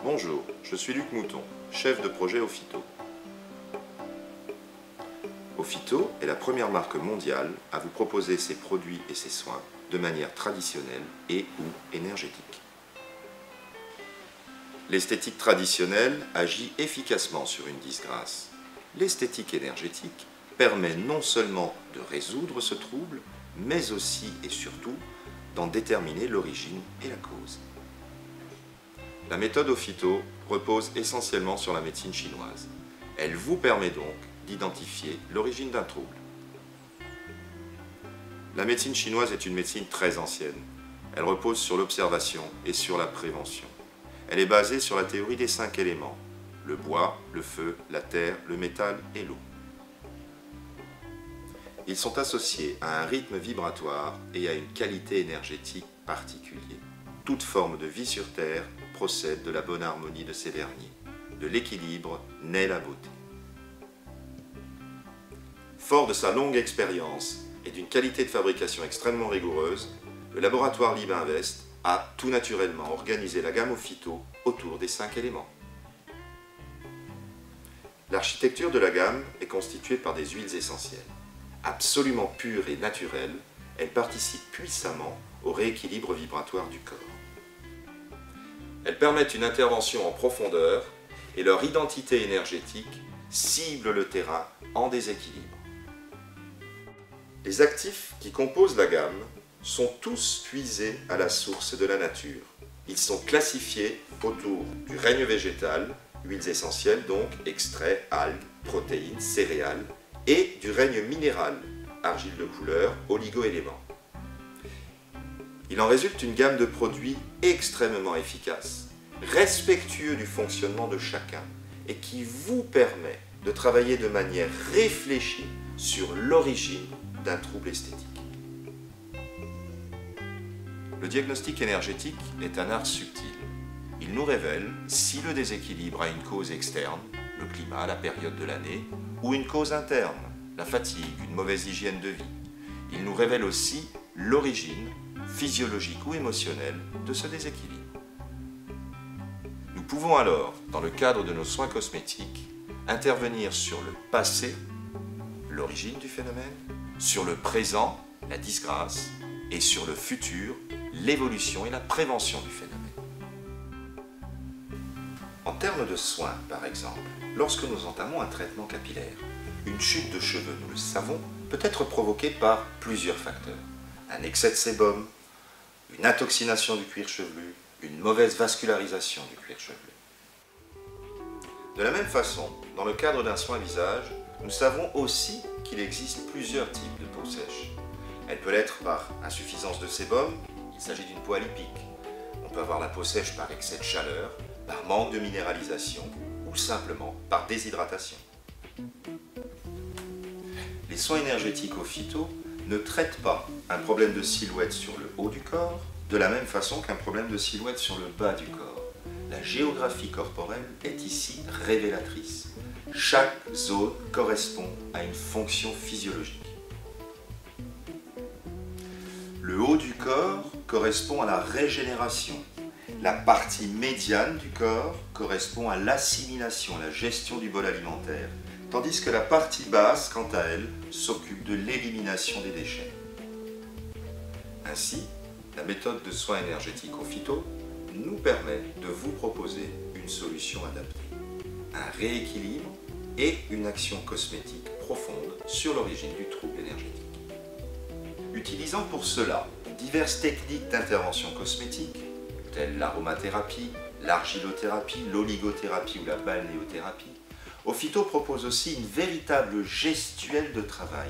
Bonjour, je suis Luc Mouton, chef de projet Ophyto. Ophyto est la première marque mondiale à vous proposer ses produits et ses soins de manière traditionnelle et ou énergétique. L'esthétique traditionnelle agit efficacement sur une disgrâce. L'esthétique énergétique permet non seulement de résoudre ce trouble, mais aussi et surtout d'en déterminer l'origine et la cause. La méthode Ophyto repose essentiellement sur la médecine chinoise. Elle vous permet donc d'identifier l'origine d'un trouble. La médecine chinoise est une médecine très ancienne. Elle repose sur l'observation et sur la prévention. Elle est basée sur la théorie des 5 éléments: le bois, le feu, la terre, le métal et l'eau. Ils sont associés à un rythme vibratoire et à une qualité énergétique particulière. Toute forme de vie sur Terre procède de la bonne harmonie de ces derniers. De l'équilibre naît la beauté. Fort de sa longue expérience et d'une qualité de fabrication extrêmement rigoureuse, le laboratoire Liebinvest a tout naturellement organisé la gamme Ophyto autour des 5 éléments. L'architecture de la gamme est constituée par des huiles essentielles. Absolument pures et naturelles, elles participent puissamment au rééquilibre vibratoire du corps. Elles permettent une intervention en profondeur et leur identité énergétique cible le terrain en déséquilibre. Les actifs qui composent la gamme sont tous puisés à la source de la nature. Ils sont classifiés autour du règne végétal, huiles essentielles donc, extraits, algues, protéines, céréales, et du règne minéral, argile de couleur, oligo-éléments. Il en résulte une gamme de produits extrêmement efficaces, respectueux du fonctionnement de chacun et qui vous permet de travailler de manière réfléchie sur l'origine d'un trouble esthétique. Le diagnostic énergétique est un art subtil. Il nous révèle si le déséquilibre a une cause externe, le climat, la période de l'année, ou une cause interne, la fatigue, une mauvaise hygiène de vie. Il nous révèle aussi l'origine physiologique ou émotionnelle de ce déséquilibre. Nous pouvons alors, dans le cadre de nos soins cosmétiques, intervenir sur le passé, l'origine du phénomène, sur le présent, la disgrâce, et sur le futur, l'évolution et la prévention du phénomène. En termes de soins, par exemple, lorsque nous entamons un traitement capillaire, une chute de cheveux, nous le savons, peut être provoquée par plusieurs facteurs. Un excès de sébum, une intoxination du cuir chevelu, une mauvaise vascularisation du cuir chevelu. De la même façon, dans le cadre d'un soin visage, nous savons aussi qu'il existe plusieurs types de peau sèche. Elle peut l'être par insuffisance de sébum, il s'agit d'une peau alipique. On peut avoir la peau sèche par excès de chaleur, par manque de minéralisation ou simplement par déshydratation. Les soins énergétiques Ophyto ne traitent pas un problème de silhouette sur le haut du corps de la même façon qu'un problème de silhouette sur le bas du corps. La géographie corporelle est ici révélatrice. Chaque zone correspond à une fonction physiologique. Le haut du corps correspond à la régénération. La partie médiane du corps correspond à l'assimilation, la gestion du bol alimentaire, tandis que la partie basse, quant à elle, s'occupe de l'élimination des déchets. Ainsi, la méthode de soins énergétiques Ophyto nous permet de vous proposer une solution adaptée, un rééquilibre et une action cosmétique profonde sur l'origine du trouble énergétique. Utilisant pour cela diverses techniques d'intervention cosmétique, telles l'aromathérapie, l'argilothérapie, l'oligothérapie ou la balnéothérapie, Ophyto propose aussi une véritable gestuelle de travail.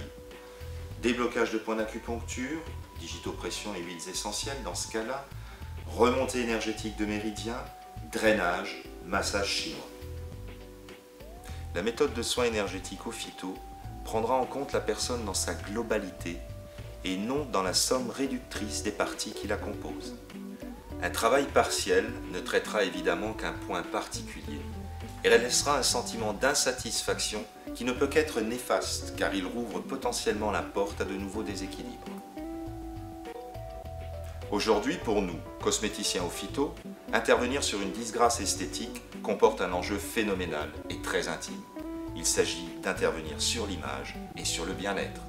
Déblocage de points d'acupuncture, digitopression et huiles essentielles dans ce cas-là, remontée énergétique de méridiens, drainage, massage chinois. La méthode de soins énergétiques Ophyto prendra en compte la personne dans sa globalité et non dans la somme réductrice des parties qui la composent. Un travail partiel ne traitera évidemment qu'un point particulier. Et elle laissera un sentiment d'insatisfaction qui ne peut qu'être néfaste car il rouvre potentiellement la porte à de nouveaux déséquilibres. Aujourd'hui, pour nous, cosméticiens au phyto, intervenir sur une disgrâce esthétique comporte un enjeu phénoménal et très intime. Il s'agit d'intervenir sur l'image et sur le bien-être.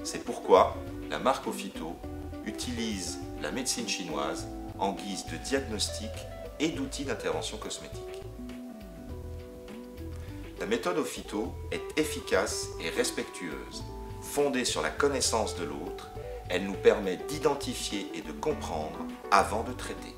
C'est pourquoi la marque Ophyto utilise la médecine chinoise en guise de diagnostic et d'outil d'intervention cosmétique. La méthode Ophyto est efficace et respectueuse. Fondée sur la connaissance de l'autre, elle nous permet d'identifier et de comprendre avant de traiter.